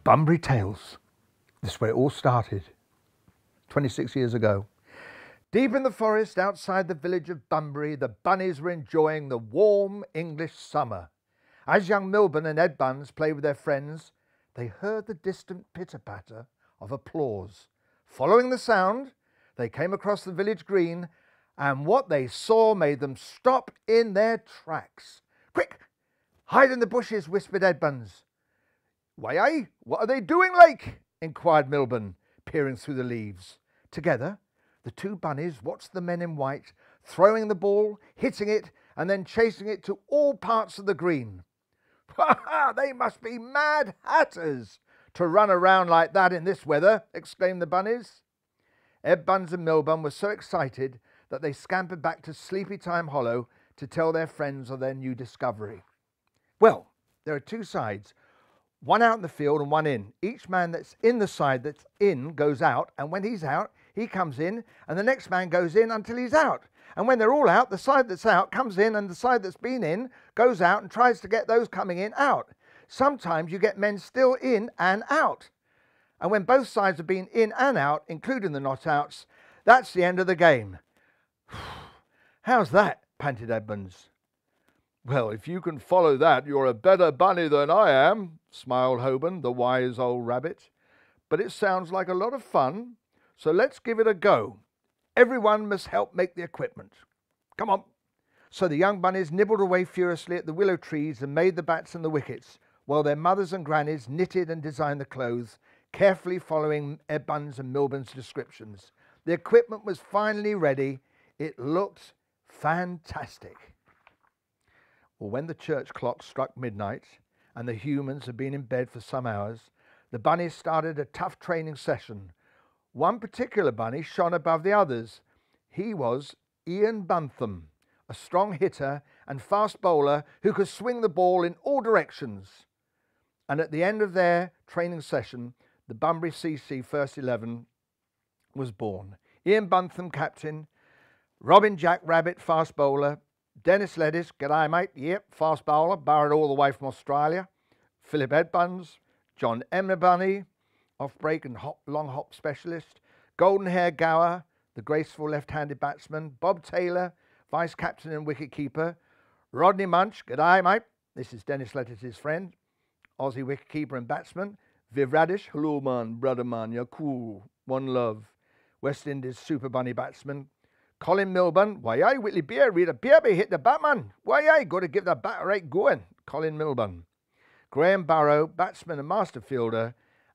Bunbury Tales. This is where it all started, 26 years ago. Deep in the forest outside the village of Bunbury, the bunnies were enjoying the warm English summer. As young Milburn and Ed Buns played with their friends, they heard the distant pitter-patter of applause. Following the sound, they came across the village green, and what they saw made them stop in their tracks. "Quick! Hide in the bushes," whispered Ed Buns. "Why, aye, what are they doing like?" inquired Milburn, peering through the leaves. Together, the two bunnies watched the men in white throwing the ball, hitting it, and then chasing it to all parts of the green. "Ha ha! They must be mad hatters to run around like that in this weather," exclaimed the bunnies. Ed Buns and Milburn were so excited that they scampered back to Sleepy Time Hollow to tell their friends of their new discovery. Well, there are two sides, one out in the field and one in. Each man that's in the side that's in goes out, and when he's out, he comes in, and the next man goes in until he's out. And when they're all out, the side that's out comes in, and the side that's been in goes out and tries to get those coming in out. Sometimes you get men still in and out. And when both sides have been in and out, including the not-outs, that's the end of the game. "How's that?" panted Ed Buns. "Well, if you can follow that, you're a better bunny than I am," smiled Hoban, the wise old rabbit. "But it sounds like a lot of fun, so let's give it a go. Everyone must help make the equipment. Come on." So the young bunnies nibbled away furiously at the willow trees and made the bats and the wickets, while their mothers and grannies knitted and designed the clothes, carefully following Ed Buns and Milburn's descriptions. The equipment was finally ready. It looked fantastic. Well, when the church clock struck midnight and the humans had been in bed for some hours, the bunnies started a tough training session. One particular bunny shone above the others. He was Ian Buntham, a strong hitter and fast bowler who could swing the ball in all directions. And at the end of their training session, the Bunbury CC First 11 was born. Ian Buntham, captain; Robin Jack Rabbit, fast bowler; Dennis Lettice, g'day mate, yep, fast bowler, borrowed all the way from Australia; Philip Ed Buns; John Emma Bunny, off-break and long hop specialist; Golden Hair Gower, the graceful left-handed batsman; Bob Taylor, vice-captain and wicket-keeper; Rodney Munch, g'day mate, this is Dennis Lettice's friend, Aussie wicket-keeper and batsman; Viv Radish, hello man, brother man, you're cool, one love, West Indies super bunny batsman; Colin Milburn, why aye, Whitley Beer, read a beer, be hit the batman, why aye, got to give the bat a right going, Colin Milburn; Graham Barrow, batsman and master fielder;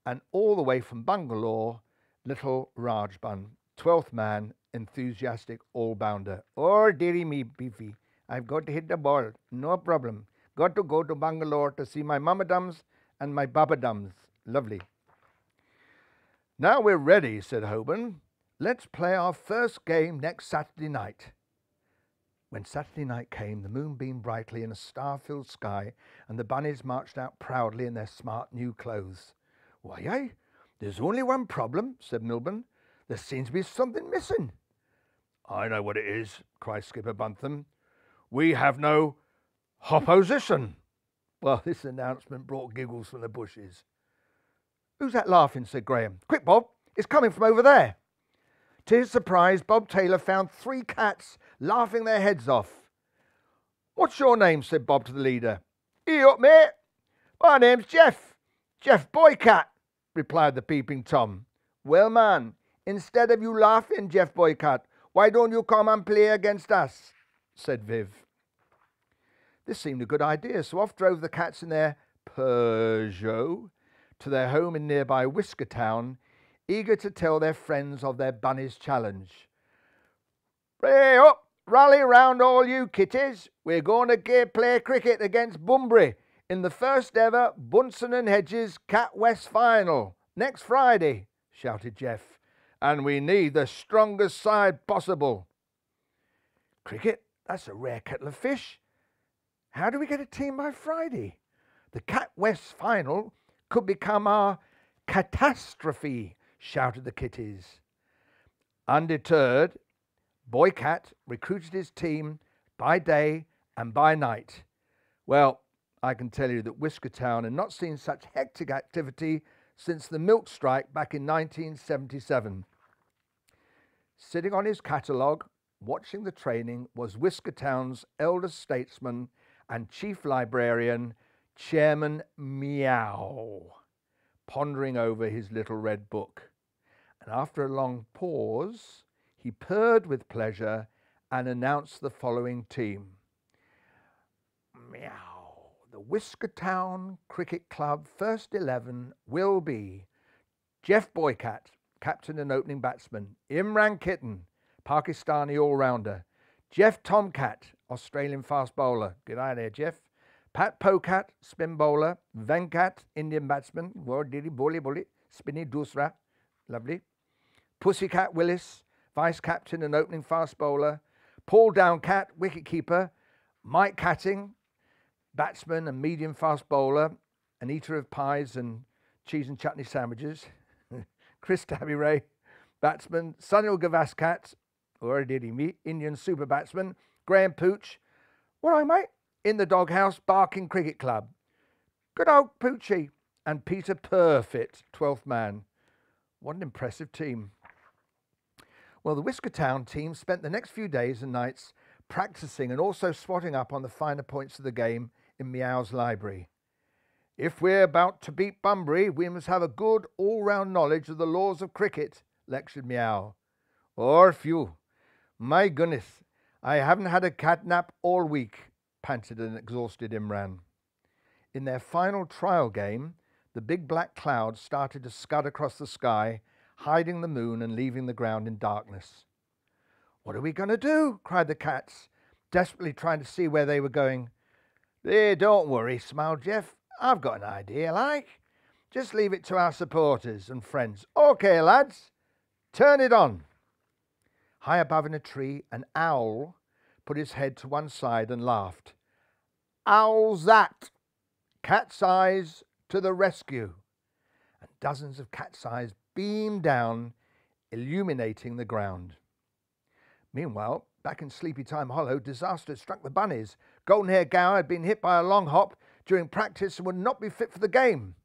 and all the way from Bangalore, little Raj Bun, 12th man, enthusiastic all-bounder. "Oh, dearie me, Beefy, I've got to hit the ball, no problem. Got to go to Bangalore to see my mama-dums and my baba-dums. Lovely." "Now we're ready," said Hoban. "Let's play our first game next Saturday night." When Saturday night came, the moon beamed brightly in a star-filled sky, and the bunnies marched out proudly in their smart new clothes. "Why, aye, there's only one problem," said Milburn. "There seems to be something missing." "I know what it is," cried Skipper Buntham. "We have no opposition." Well, this announcement brought giggles from the bushes. "Who's that laughing?" said Graham. "Quick, Bob, it's coming from over there." To his surprise, Bob Taylor found 3 cats laughing their heads off. "What's your name?" said Bob to the leader. "Here up, mate. My name's Jeff. Jeff Boycat," replied the peeping Tom. "Well, man, instead of you laughing, Jeff Boycat, why don't you come and play against us?" said Viv. This seemed a good idea, so off drove the cats in their Peugeot to their home in nearby Whisker Town, eager to tell their friends of their bunny's challenge. "Hey up, rally round all you kitties. We're going to play cricket against Bunbury in the first ever Bunsen and Hedges Cat West final next Friday," shouted Jeff. "And we need the strongest side possible." "Cricket? That's a rare kettle of fish. How do we get a team by Friday? The Cat West final could become our catastrophe," shouted the kitties. Undeterred, Boycat recruited his team by day and by night. Well, I can tell you that Whisker Town had not seen such hectic activity since the milk strike back in 1977. Sitting on his catalogue, watching the training, was Whiskertown's eldest statesman and chief librarian, Chairman Meow, pondering over his little red book. And after a long pause, he purred with pleasure and announced the following team. Meow. The Whiskertown Cricket Club first 11 will be Jeff Boycat, captain and opening batsman; Imran Kitten, Pakistani all-rounder; Jeff Tomcat, Australian fast bowler. Good eye there, Jeff. Pat Pocat, spin bowler; Venkat, Indian batsman. Well, diddy, bully, spinny doosra. Lovely. Pussycat Willis, vice captain and opening fast bowler; Paul Downcat, wicket-keeper; Mike Catting, batsman and medium fast bowler, an eater of pies and cheese and chutney sandwiches; Chris Tabby-Ray, batsman; Sunil Gavaskat, or did he meet, Indian super batsman; Graham Pooch, what are you, mate? In the Doghouse Barking Cricket Club. Good old Poochie. And Peter Perfit, 12th man. What an impressive team. Well, the Whiskertown team spent the next few days and nights practicing and also swatting up on the finer points of the game in Meow's library. If we're about to beat Bunbury, we must have a good all-round knowledge of the laws of cricket, lectured Meow. Or few. My goodness, I haven't had a cat nap all week, panted an exhausted Imran. In their final trial game, the big black clouds started to scud across the sky, hiding the moon and leaving the ground in darkness. What are we going to do? Cried the cats, desperately trying to see where they were going. There, don't worry, smiled Jeff. I've got an idea, like. Just leave it to our supporters and friends. Okay, lads, turn it on. High above in a tree, an owl put his head to one side and laughed. Owl's that! Cat's eyes to the rescue! And dozens of cat's eyes beamed down, illuminating the ground. Meanwhile, back in Sleepy Time Hollow, disaster had struck the bunnies. Golden-haired Gower had been hit by a long hop during practice and would not be fit for the game.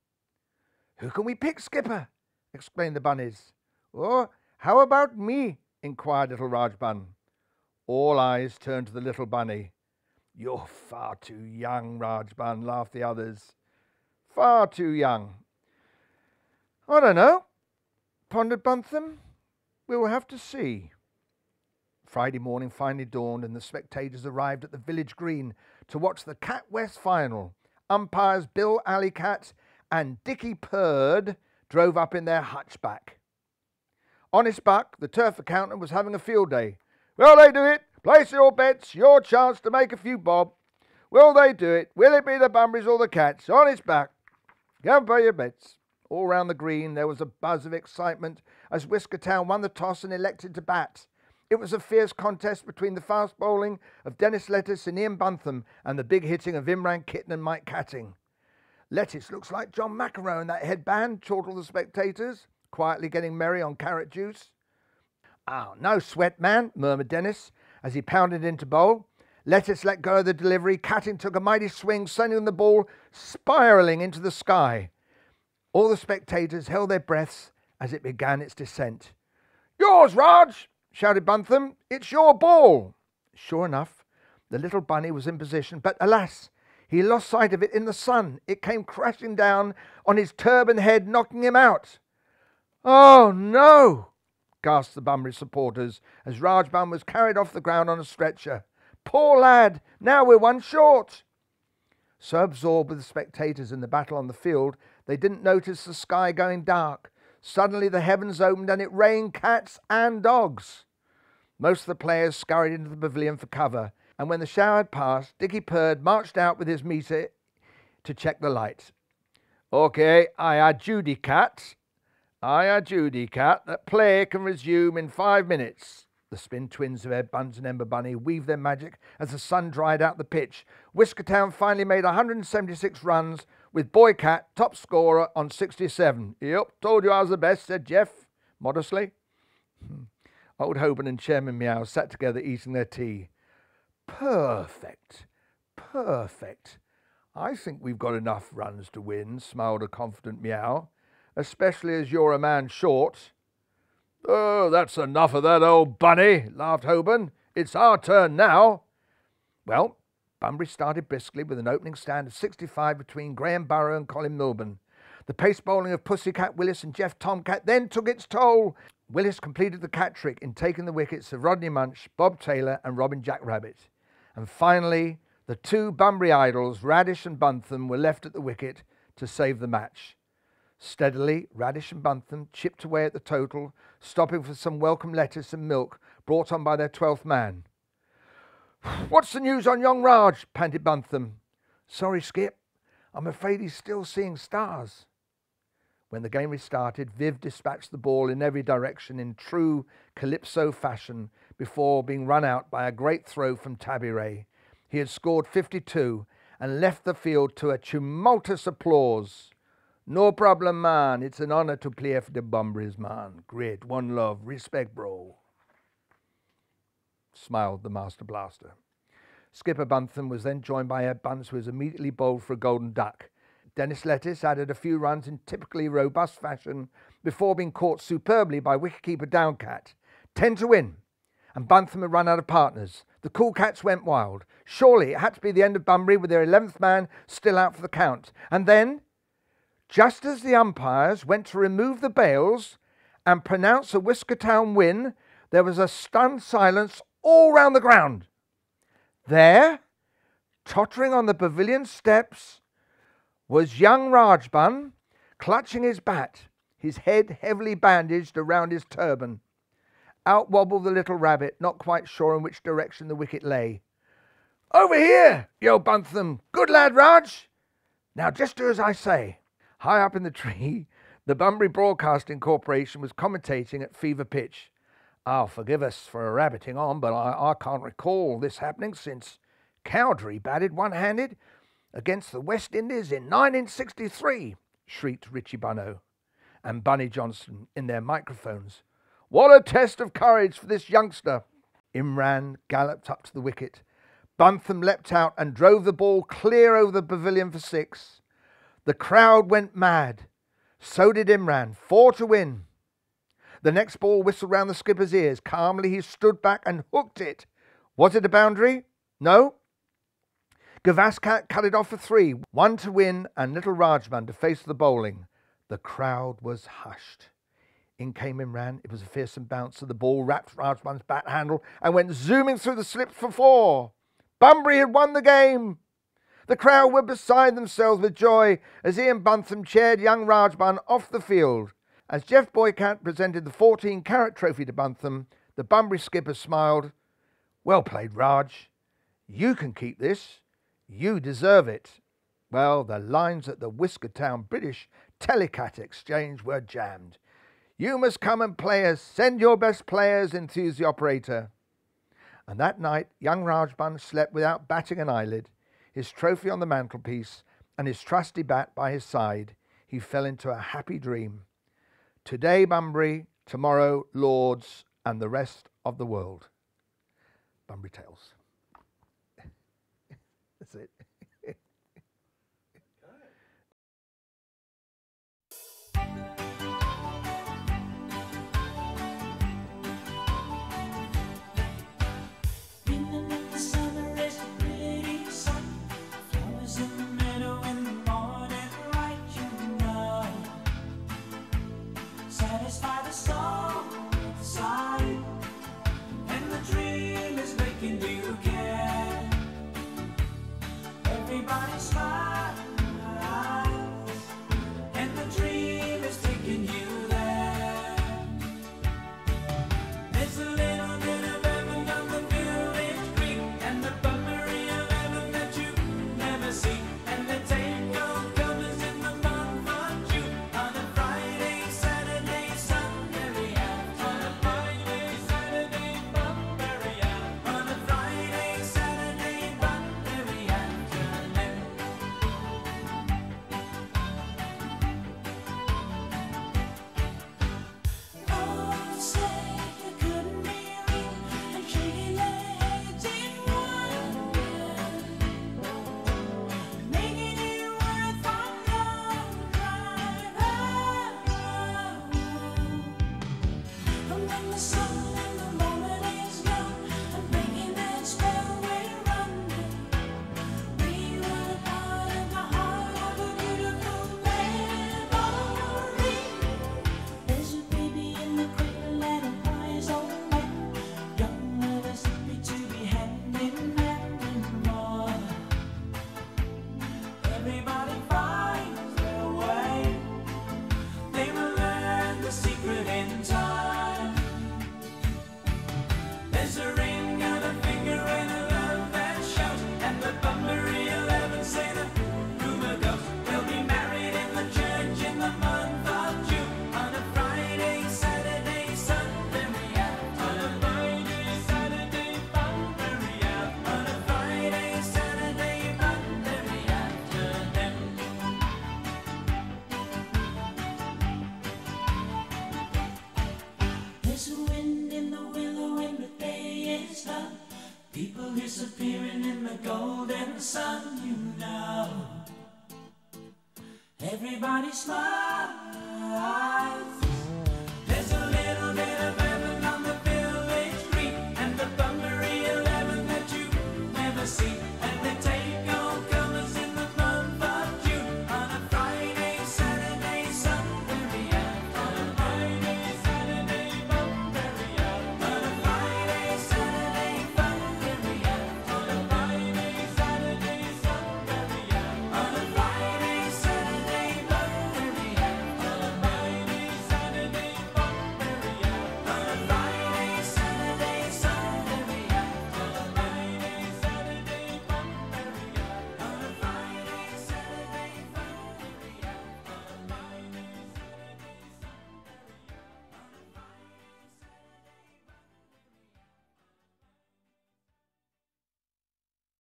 Who can we pick, Skipper? Exclaimed the bunnies. Oh, how about me? Inquired little Rajban. All eyes turned to the little bunny. You're far too young, Rajban, laughed the others. Far too young. I don't know, pondered Buntham. We will have to see. Friday morning finally dawned and the spectators arrived at the village green to watch the Cat West final. Umpires Bill Alleycat and Dickie Purd drove up in their hutchback. Honest Buck, the turf accountant, was having a field day. Will they do it? Place your bets, your chance to make a few bob. Will they do it? Will it be the Bunburys or the Cats? Honest Buck, go and play your bets. All round the green there was a buzz of excitement as Whiskertown won the toss and elected to bat. It was a fierce contest between the fast bowling of Dennis Lettuce and Ian Buntham and the big hitting of Imran Kitten and Mike Catting. Lettuce looks like John McEnroe in that headband, chortled the spectators, quietly getting merry on carrot juice. Oh, no sweat, man, murmured Dennis as he pounded into bowl. Lettuce let go of the delivery. Catting took a mighty swing, sending the ball spiralling into the sky. All the spectators held their breaths as it began its descent. Yours, Raj! Shouted Buntham. It's your ball! Sure enough, the little bunny was in position, but alas, he lost sight of it in the sun. It came crashing down on his turban head, knocking him out. Oh, no! Gasped the Bunbury supporters as Rajban was carried off the ground on a stretcher. Poor lad! Now we're one short! So absorbed with the spectators in the battle on the field, they didn't notice the sky going dark. Suddenly the heavens opened and it rained cats and dogs. Most of the players scurried into the pavilion for cover, and when the shower had passed, Dickie Purd marched out with his meter to check the lights. Okay, I adjudicate. That play can resume in 5 minutes. The spin twins of Ed Buns and Ember Bunny weaved their magic as the sun dried out the pitch. Whiskertown finally made 176 runs, with Boycat top scorer on 67. Yep, told you I was the best, said Jeff, modestly. Old Hoban and Chairman Meow sat together eating their tea. Perfect. I think we've got enough runs to win, smiled a confident Meow. especially as you're a man short." "Oh, that's enough of that, old Bunny," laughed Holborn. "It's our turn now." Well, Bunbury started briskly with an opening stand of 65 between Graham Burrow and Colin Milburn. The pace bowling of Pussycat Willis and Jeff Tomcat then took its toll. Willis completed the cat trick in taking the wickets of Rodney Munch, Bob Taylor and Robin Jackrabbit. And finally, the two Bunbury idols, Radish and Buntham, were left at the wicket to save the match. Steadily, Radish and Buntham chipped away at the total, stopping for some welcome lettuce and milk brought on by their 12th man. "What's the news on young Raj?" panted Buntham. "Sorry, Skip. I'm afraid he's still seeing stars." When the game restarted, Viv dispatched the ball in every direction in true Calypso fashion before being run out by a great throw from Tabby Ray. He had scored 52 and left the field to a tumultuous applause. "No problem, man. It's an honour to play for the Bunburys, man. Great. One love. Respect, bro," smiled the Master Blaster. Skipper Buntham was then joined by Ed Bunce, who was immediately bowled for a golden duck. Dennis Lettuce added a few runs in typically robust fashion before being caught superbly by wicketkeeper Downcat. 10 to win, and Buntham had run out of partners. The Cool Cats went wild. Surely it had to be the end of Bunbury with their 11th man still out for the count. And then, just as the umpires went to remove the bails and pronounce a Whiskertown win, there was a stunned silence all round the ground. There, tottering on the pavilion steps, was young Rajbun, clutching his bat, his head heavily bandaged around his turban. Out wobbled the little rabbit, not quite sure in which direction the wicket lay. "Over here!" yelled Buntham. "Good lad, Raj! Now just do as I say." High up in the tree, the Bunbury Broadcasting Corporation was commentating at fever pitch. "I'll forgive us for rabbiting on, but I can't recall this happening since Cowdery batted one-handed against the West Indies in 1963, shrieked Richie Bunno and Bunny Johnson in their microphones. "What a test of courage for this youngster." Imran galloped up to the wicket. Buntham leapt out and drove the ball clear over the pavilion for 6. The crowd went mad. So did Imran. 4 to win. The next ball whistled round the skipper's ears. Calmly he stood back and hooked it. Was it a boundary? No. Gavaskar cut it off for 3. 1 to win and little Rajman to face the bowling. The crowd was hushed. In came Imran. It was a fearsome bouncer. The ball wrapped Rajman's bat handle and went zooming through the slips for 4. Bunbury had won the game. The crowd were beside themselves with joy as Ian Buntham chaired young Rajman off the field. As Jeff Boycott presented the 14-carat trophy to Buntham, the Bunbury skipper smiled. "Well played, Raj. You can keep this. You deserve it." Well, the lines at the Whiskertown British Telecat Exchange were jammed. "You must come and play us. Send your best players," enthused the operator. And that night, young Rajban slept without batting an eyelid. His trophy on the mantelpiece and his trusty bat by his side, he fell into a happy dream. Today, Bunbury, tomorrow, Lords, and the rest of the world. Bunbury Tales. That's it. disappearing in the golden sun, you know. Everybody smile